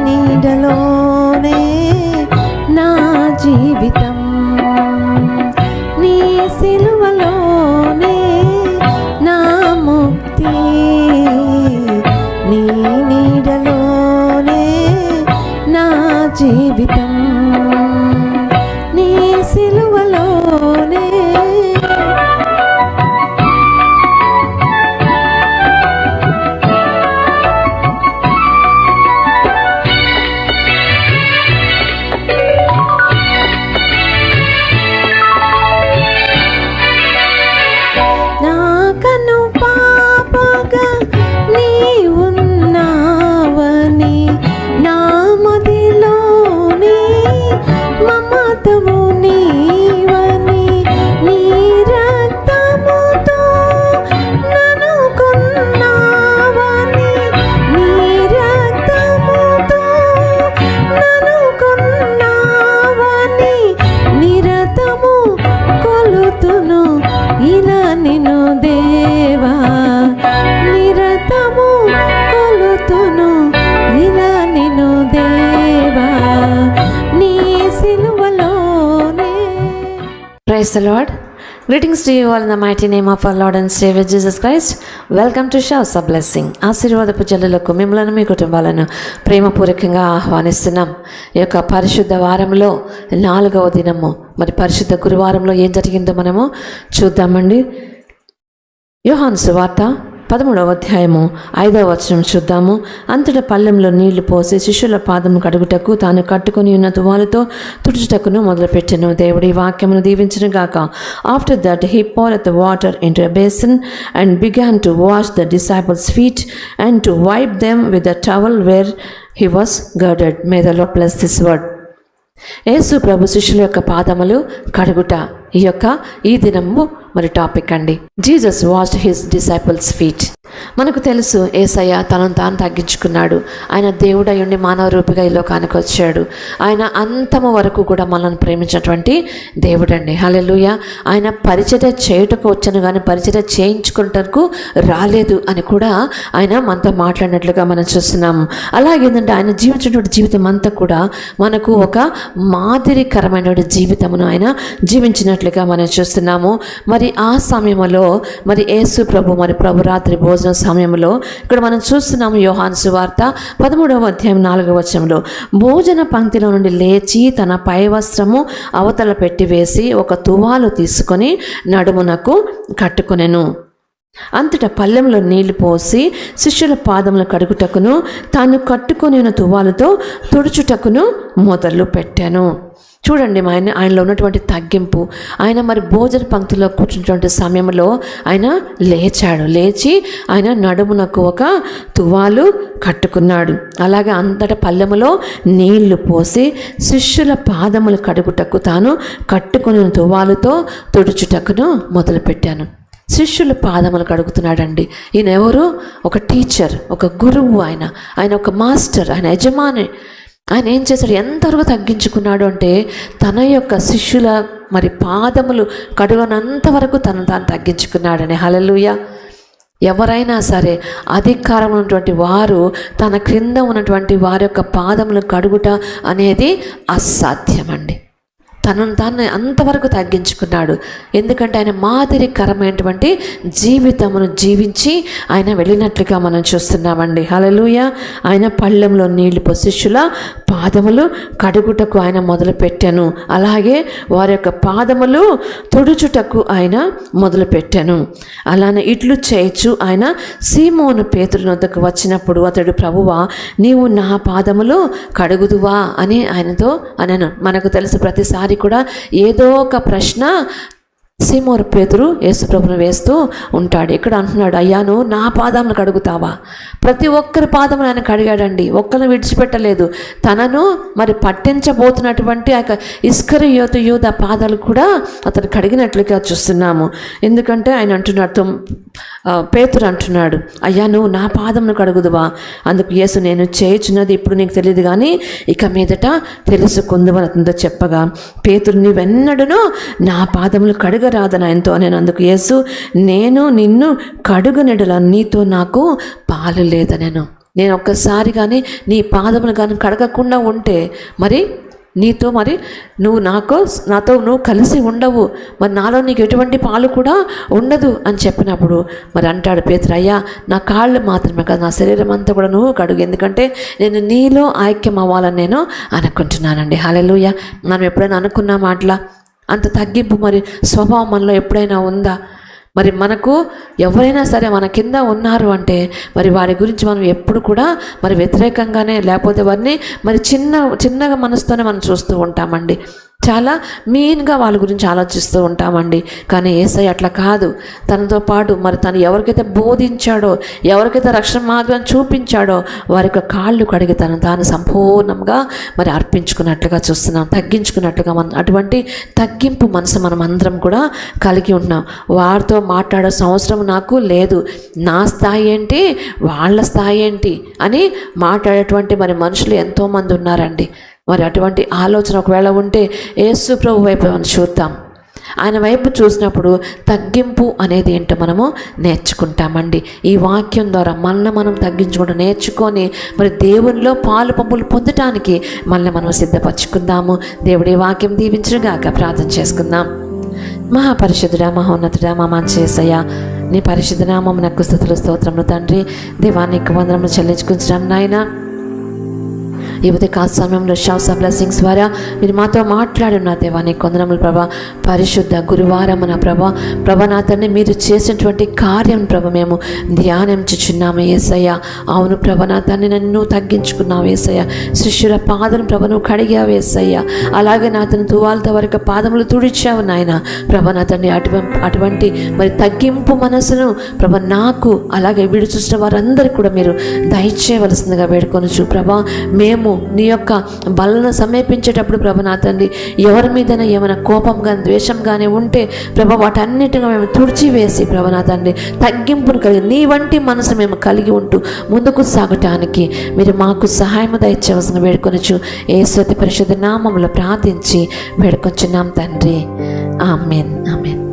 నీడలోనే నా జీవితం, నీ సిలువలోనే నా ముక్తి, నీ నీడలోనే నా జీవితం, నీ సిలువలోనే. Praise the Lord. Greetings to you all in the mighty name of our Lord and Savior Jesus Christ. Welcome to Showers of Blessing. ఆశీర్వాదపు జల్లులకు మిమ్మలను మీ కుటుంబాలను ప్రేమపూర్వకంగా ఆహ్వానిస్తున్నాం. ఈ యొక్క పరిశుద్ధ వారంలో 4వ దినము, మరి పరిశుద్ధ గురువారంలో ఏం జరిగిందో మనము చూద్దామండి. యోహాను సువార్త 13వ అధ్యాయము 5వ వచనం చూద్దాము. అంతటా పళ్ళెంలో నీళ్లు పోసి శిష్యుల పాదం కడుగుటకు తాను కట్టుకుని ఉన్న తువాలతో తుడుచుటకును మొదలుపెట్టెను. దేవుడి వాక్యమును దీవించును గాక. After that he poured the water into a basin and began to wash the disciples' feet and to wipe them with the towel where he was girded. May the Lord bless this word. యేసు ప్రభు శిష్యుల యొక్క పాదములు కడుగుట ఈ దినము మరి topic అండి. Jesus washed his disciples feet. మనకు తెలుసు యేసయ్య తనను తాను తగ్గించుకున్నాడు. ఆయన దేవుడై ఉండి మానవ రూపిగా ఈ లోకానికి వచ్చాడు. ఆయన అంతము వరకు కూడా మనల్ని ప్రేమించినటువంటి దేవుడండి. హల్లెలూయా. ఆయన పరిచర్య చేయుటకు వచ్చాను కానీ పరిచర్య చేయించుకుంటకు రాలేదు అని కూడా ఆయన మనతో మాట్లాడినట్లుగా మనం చూస్తున్నాము. అలాగేంటంటే ఆయన జీవించినటువంటి జీవితం అంతా కూడా మనకు ఒక మాదిరికరమైన జీవితమును ఆయన జీవించినట్లుగా మనం చూస్తున్నాము. మరి ఆ సమయంలో మరి యేసు ప్రభు ప్రభు రాత్రి భోజన సమయంలో ఇక్కడ మనం చూస్తున్నాము. యోహాను సువార్త 13వ అధ్యాయం 4వ వచనంలో భోజన పంక్తిలో నుండి లేచి తన పై వస్త్రము అవతల పెట్టి వేసి ఒక తువాలు తీసుకొని నడుమునకు కట్టుకొనెను. అంతటా పళ్ళెంలో నీళ్లు పోసి శిష్యుల పాదములు కడుగుటకును తాను కట్టుకొని ఉన్న తువాలతో తుడుచుటకును మొదలు పెట్టాను. చూడండి, ఆయనలో ఉన్నటువంటి తగ్గింపు. ఆయన మరి భోజన పంక్తిలో కూర్చున్నటువంటి సమయంలో ఆయన లేచి ఆయన నడుమునకు ఒక తువాలు కట్టుకున్నాడు. అలాగే అంతటా పళ్ళెములో నీళ్లు పోసి శిష్యుల పాదములు కడుగుటకు తాను కట్టుకుని తువాలుతో తుడుచుటకును మొదలుపెట్టాను. శిష్యుల పాదములు కడుగుతున్నాడండి. ఈయన ఎవరు? ఒక టీచర్, ఒక గురువు. ఆయన ఒక మాస్టర్, ఆయన యజమాని. ఆయన ఏం చేశాడు? ఎంతవరకు తగ్గించుకున్నాడు అంటే తన యొక్క శిష్యుల పాదములు కడుగనంత వరకు తను తాను తగ్గించుకున్నాడని. హల్లెలూయా. ఎవరైనా సరే అధికారం ఉన్నటువంటి వారు తన క్రింద ఉన్నటువంటి వారి యొక్క పాదములు కడుగుట అనేది అసాధ్యమండి. తనను తాను అంతవరకు తగ్గించుకున్నాడు. ఎందుకంటే ఆయన మాదిరికరమైనటువంటి జీవితమును జీవించి ఆయన వెళ్ళినట్లుగా మనం చూస్తున్నామండి. హల్లెలూయా. ఆయన పళ్ళెంలో నీళ్లు పోసి శిష్యుల పాదములు కడుగుటకు ఆయన మొదలుపెట్టాను. అలాగే వారి యొక్క పాదములు తుడుచుటకు ఆయన మొదలుపెట్టాను. అలానే ఇట్లు చేయొచ్చు. ఆయన సీమోను పేతురు వద్దకు వచ్చినప్పుడు అతడు, ప్రభువా, నీవు నా పాదములు కడుగుదువా అని ఆయనతో అనను. మనకు తెలుసు ప్రతిసారి కూడా ఏదో ఒక ప్రశ్న సీమోను పేతురు యేసుప్రభును వేస్తూ ఉంటాడు. ఇక్కడ అంటున్నాడు, అయ్యా నువ్వు నా పాదములు కడుగుతావా? ప్రతి ఒక్కరి పాదములు ఆయన కడిగాడండి. ఒక్కరిని విడిచిపెట్టలేదు. తనను పట్టించబోతున్నటువంటి ఆ ఇస్కరియోతు యూద పాదాలు కూడా అతను కడిగినట్లుగా చూస్తున్నాము. ఎందుకంటే ఆయన అంటున్నాడు, పేతురు అంటున్నాడు, అయ్యా నువ్వు నా పాదమును కడుగుదువా? అందుకు యేసు, నేను చేయుచున్నది ఇప్పుడు నీకు తెలియదు కానీ ఇక మీదట తెలుసుకుందువని అతనితో చెప్పగా, పేతురు, నీవెన్నడూనూ నా పాదములు కడుగరాదని ఆయనతో నేను. అందుకు యేసు, నేను నిన్ను కడుగునెడల నీతో నాకు పాలు లేదనెను. నేను ఒక్కసారి కానీ నీ పాదములు కానీ కడగకుండా ఉంటే మరి నువ్వు నాతో నువ్వు కలిసి ఉండవు, మరి నాలో నీకు ఎటువంటి పాలు కూడా ఉండదు అని చెప్పినప్పుడు మరి అంటాడు పేతురు, అయ్యా నా కాళ్ళు మాత్రమే కాదు నా శరీరం అంతా కూడా నువ్వు కడుగు, ఎందుకంటే నేను నీలో ఐక్యం అవ్వాలని నేను అనుకుంటున్నానండి. హల్లెలూయా. మనం ఎప్పుడైనా అనుకున్న మాటలా అంత తగ్గింపు మరి స్వభావం మనలో ఎప్పుడైనా ఉందా? మరి మనకు ఎవరైనా సరే మన కింద ఉన్నారు అంటే మరి వారి గురించి మనం ఎప్పుడు కూడా మరి వ్యతిరేకంగానే, లేకపోతే వారిని మరి చిన్నగా మనసుతోనే మనం చూస్తూ ఉంటామండి. చాలా మీన్గా వాళ్ళ గురించి ఆలోచిస్తూ ఉంటామండి. కానీ యేసయ్య అట్లా కాదు. తనతో పాటు మరి తను ఎవరికైతే బోధించాడో, ఎవరికైతే రక్షణ మార్గం చూపించాడో వారి యొక్క కాళ్ళు కడిగి తాను సంపూర్ణంగా మరి అర్పించుకున్నట్లుగా చూస్తున్నాం, తగ్గించుకున్నట్లుగా అటువంటి తగ్గింపు మనసు మనం అందరం కూడా కలిగి ఉన్నాం. వారితో మాట్లాడాల్సిన అవసరం నాకు లేదు, నా స్థాయి ఏంటి వాళ్ళ స్థాయి ఏంటి అని మాట్లాడేటువంటి మరి మనుషులు ఎంతోమంది ఉన్నారండి. మరి అటువంటి ఆలోచన ఒకవేళ ఉంటే యేసు ప్రభు వైపు మనం చూద్దాం. ఆయన వైపు చూసినప్పుడు తగ్గింపు అనేది ఏంటో మనము నేర్చుకుంటామండి. ఈ వాక్యం ద్వారా మనం తగ్గించుకుంటూ నేర్చుకొని మరి దేవునిలో పాలు పంపులు పొందటానికి మనం సిద్ధపరచుకుందాము. దేవుడి వాక్యం దీవించుగాక. ప్రార్థన చేసుకుందాం. మహాపరిశుద్ధుడా, మహోన్నతుడా, మా మంచి యేసయ్య, నీ పరిశుద్ధ నామమునకు స్తుతులు స్తోత్రములు తండ్రి. దేవానికి వందనములు చెల్లించుకుంటున్నాం నాయన. ఈ ఉదయకాల సమయంలో షౌస్ ఆఫ్ బ్లెస్సింగ్స్ ద్వారా మీరు మాతో మాట్లాడున్న దేవానికి వందనములు ప్రభా. పరిశుద్ధ గురువారం నా ప్రభా నా తండ్రి మీరు చేసినటువంటి కార్యం ప్రభ మేము ధ్యానించుచున్నాము యేసయ్య. అవును ప్రభ నా తండ్రి నన్ను తగ్గించుకున్నావు యేసయ్య. శిష్యుల పాదం ప్రభ నువ్వు కడిగావు యేసయ్య. అలాగే నా తండ్రి తువాలతో వరకు పాదములు తుడిచావు నాయన ప్రభ నా తండ్రి. అటువంటి మరి తగ్గింపు మనసును ప్రభ నాకు అలాగే వీడు చూసిన వారందరికీ కూడా మీరు దయచేయవలసిందిగా వేడుకొనొచ్చు ప్రభా. మేము నీ యొక్క బలను సమీపించేటప్పుడు ప్రభ నా తండ్రి ఎవరి మీదైనా ఏమైనా కోపం కానీ ద్వేషం కానీ ఉంటే ప్రభ వాటన్నిటిగా మేము తుడిచివేసి ప్రభ నా తండ్రి తగ్గింపును కలిగి నీ వంటి మనసు మేము కలిగి ఉంటూ ముందుకు సాగటానికి మీరు మాకు సహాయం దయచేయవలసిన వేడుకొనొచ్చు. యేసు పరిశుద్ధ నామములో ప్రార్థించి వేడుకొంచున్నాం తండ్రి. ఆమేన్, ఆమేన్.